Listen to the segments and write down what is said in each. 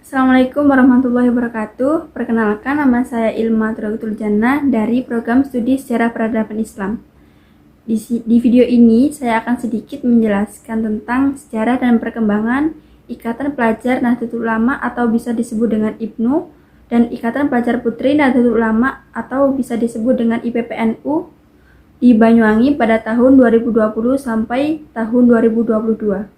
Assalamualaikum warahmatullahi wabarakatuh. Perkenalkan, nama saya Ilma Turatul Jannah dari program studi Sejarah Peradaban Islam. Di video ini saya akan sedikit menjelaskan tentang sejarah dan perkembangan Ikatan Pelajar Nahdlatul Ulama atau bisa disebut dengan IPNU dan Ikatan Pelajar Putri Nahdlatul Ulama atau bisa disebut dengan IPPNU di Banyuwangi pada tahun 2020 sampai tahun 2022.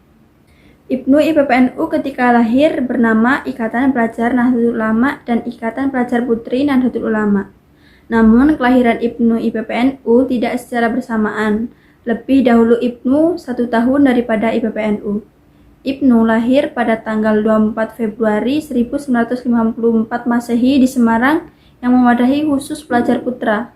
IPNU IPPNU ketika lahir bernama Ikatan Pelajar Nahdlatul Ulama dan Ikatan Pelajar Putri Nahdlatul Ulama. Namun kelahiran IPNU IPPNU tidak secara bersamaan. Lebih dahulu IPNU 1 tahun daripada IPPNU. IPNU lahir pada tanggal 24 Februari 1954 Masehi di Semarang yang mewadahi khusus pelajar putra.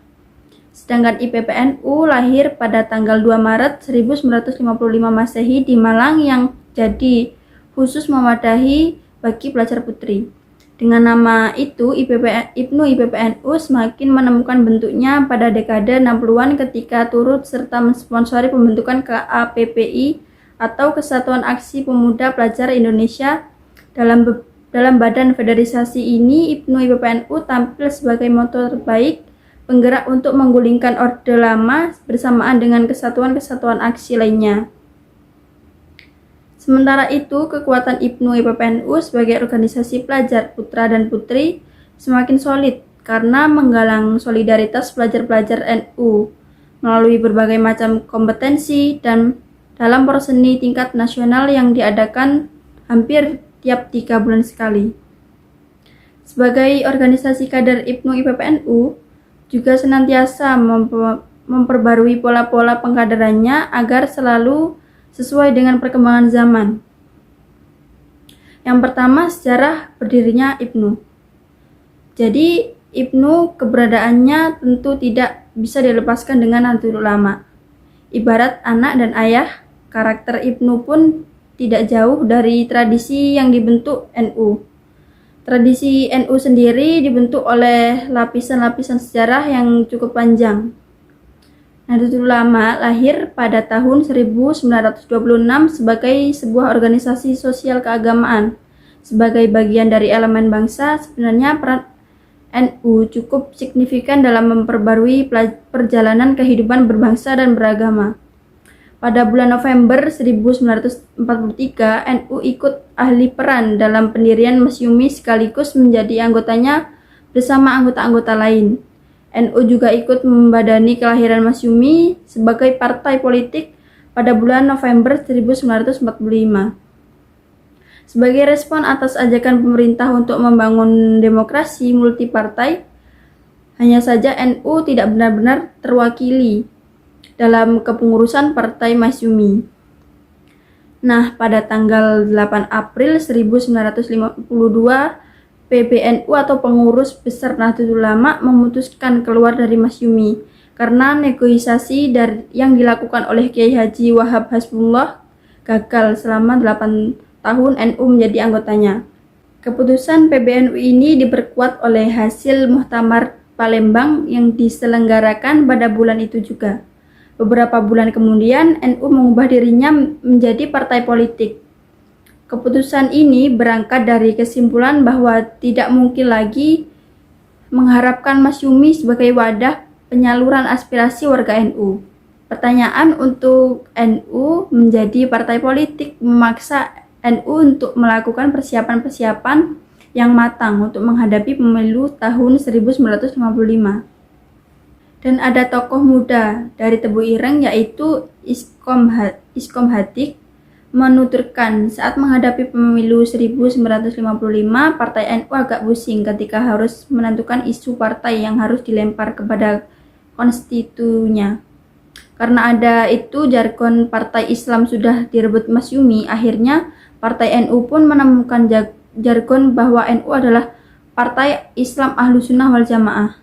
Sedangkan IPPNU lahir pada tanggal 2 Maret 1955 Masehi di Malang yang jadi khusus mewadahi bagi pelajar putri. Dengan nama itu, IPNU IPPNU semakin menemukan bentuknya pada dekade 60-an ketika turut serta mensponsori pembentukan KAPPI atau Kesatuan Aksi Pemuda Pelajar Indonesia. Dalam badan federalisasi ini, IPNU IPPNU tampil sebagai motor terbaik penggerak untuk menggulingkan Orde Lama bersamaan dengan kesatuan-kesatuan aksi lainnya. Sementara itu, kekuatan IPNU IPPNU sebagai organisasi pelajar putra dan putri semakin solid karena menggalang solidaritas pelajar-pelajar NU melalui berbagai macam kompetensi dan dalam porseni tingkat nasional yang diadakan hampir tiap 3 bulan sekali. Sebagai organisasi kader IPNU IPPNU juga senantiasa memperbarui pola-pola pengkaderannya agar selalu sesuai dengan perkembangan zaman. Yang pertama, sejarah berdirinya IPNU. Jadi, IPNU keberadaannya tentu tidak bisa dilepaskan dengan Nahdlatul Ulama. Ibarat anak dan ayah, karakter IPNU pun tidak jauh dari tradisi yang dibentuk NU. Tradisi NU sendiri dibentuk oleh lapisan-lapisan sejarah yang cukup panjang. Nahdlatul Ulama lahir pada tahun 1926 sebagai sebuah organisasi sosial keagamaan. Sebagai bagian dari elemen bangsa, sebenarnya peran NU cukup signifikan dalam memperbarui perjalanan kehidupan berbangsa dan beragama. Pada bulan November 1943, NU ikut ahli peran dalam pendirian Masyumi sekaligus menjadi anggotanya bersama anggota-anggota lain. NU juga ikut membadani kelahiran Masyumi sebagai partai politik pada bulan November 1945. Sebagai respon atas ajakan pemerintah untuk membangun demokrasi multipartai, hanya saja NU tidak benar-benar terwakili dalam kepengurusan Partai Masyumi. Nah, pada tanggal 8 April 1952, PBNU atau Pengurus Besar Nahdlatul Ulama memutuskan keluar dari Masyumi karena negosiasi yang dilakukan oleh Kiai Haji Wahab Hasbullah gagal selama 8 tahun NU menjadi anggotanya. Keputusan PBNU ini diperkuat oleh hasil Muktamar Palembang yang diselenggarakan pada bulan itu juga. Beberapa bulan kemudian, NU mengubah dirinya menjadi partai politik. Keputusan ini berangkat dari kesimpulan bahwa tidak mungkin lagi mengharapkan Masyumi sebagai wadah penyaluran aspirasi warga NU. Pertanyaan untuk NU menjadi partai politik memaksa NU untuk melakukan persiapan-persiapan yang matang untuk menghadapi pemilu tahun 1955. Dan ada tokoh muda dari Tebu Ireng yaitu Iskom Hatik menuturkan saat menghadapi pemilu 1955, partai NU agak pusing ketika harus menentukan isu partai yang harus dilempar kepada konstitunya. Karena ada itu jargon partai Islam sudah direbut Masyumi, akhirnya partai NU pun menemukan jargon bahwa NU adalah partai Islam Ahlussunnah wal Jamaah.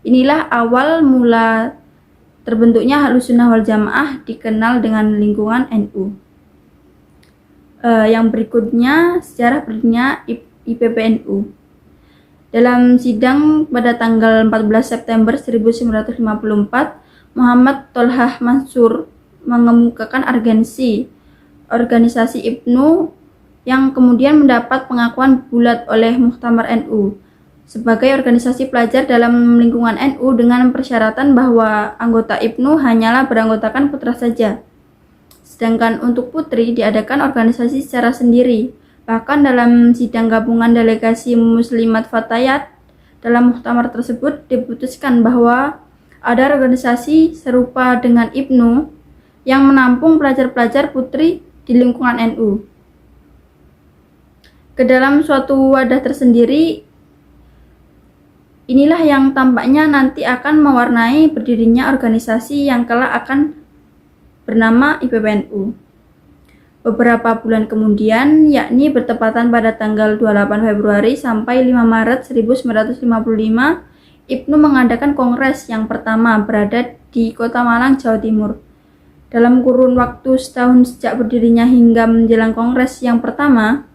Inilah awal mula terbentuknya Ahlussunnah wal Jamaah dikenal dengan lingkungan NU. Yang berikutnya, sejarah berdirinya IPPNU. Dalam sidang pada tanggal 14 September 1954, Muhammad Tolhah Mansur mengemukakan urgensi organisasi IPNU yang kemudian mendapat pengakuan bulat oleh Muktamar NU sebagai organisasi pelajar dalam lingkungan NU dengan persyaratan bahwa anggota IPNU hanyalah beranggotakan putra saja. Sedangkan untuk putri diadakan organisasi secara sendiri. Bahkan dalam sidang gabungan delegasi Muslimat Fatayat dalam muktamar tersebut diputuskan bahwa ada organisasi serupa dengan IPNU yang menampung pelajar-pelajar putri di lingkungan NU. Ke dalam suatu wadah tersendiri, inilah yang tampaknya nanti akan mewarnai berdirinya organisasi yang kelak akan bernama IPPNU. Beberapa bulan kemudian, yakni bertepatan pada tanggal 28 Februari sampai 5 Maret 1955, IPNU mengadakan kongres yang pertama berada di Kota Malang, Jawa Timur. Dalam kurun waktu setahun sejak berdirinya hingga menjelang kongres yang pertama,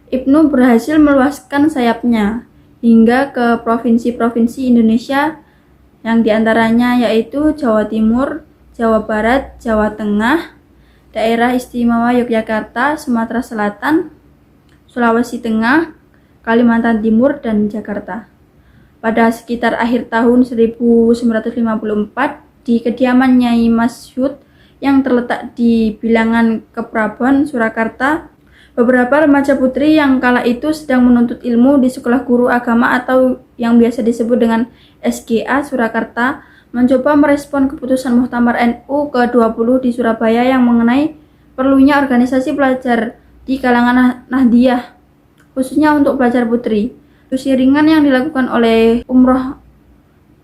IPNU berhasil meluaskan sayapnya hingga ke provinsi-provinsi Indonesia yang diantaranya yaitu Jawa Timur, Jawa Barat, Jawa Tengah, Daerah Istimewa Yogyakarta, Sumatera Selatan, Sulawesi Tengah, Kalimantan Timur, dan Jakarta. Pada sekitar akhir tahun 1954, di kediaman Nyai Masyhud yang terletak di bilangan Keprabon, Surakarta, beberapa remaja putri yang kala itu sedang menuntut ilmu di Sekolah Guru Agama atau yang biasa disebut dengan SGA Surakarta mencoba merespon keputusan Muktamar NU ke-20 di Surabaya yang mengenai perlunya organisasi pelajar di kalangan Nahdiyah, khususnya untuk pelajar putri. Iringan yang dilakukan oleh Umroh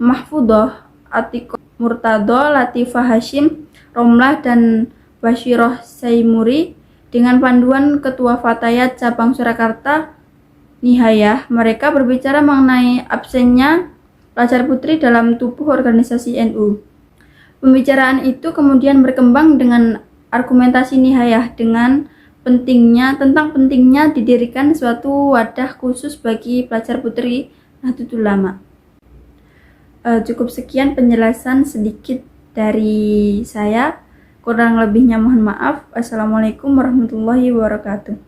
Mahfudhoh, Atikoh Murtado, Latifah Hashim, Romlah, dan Bashiroh Saimuri dengan panduan Ketua Fatayat Cabang Surakarta Nihayah. Mereka berbicara mengenai absennya pelajar putri dalam tubuh organisasi NU. Pembicaraan itu kemudian berkembang dengan argumentasi Nihayah tentang pentingnya didirikan suatu wadah khusus bagi pelajar putri Nahdlatul Ulama. Cukup sekian penjelasan sedikit dari saya. Kurang lebihnya mohon maaf. Assalamualaikum warahmatullahi wabarakatuh.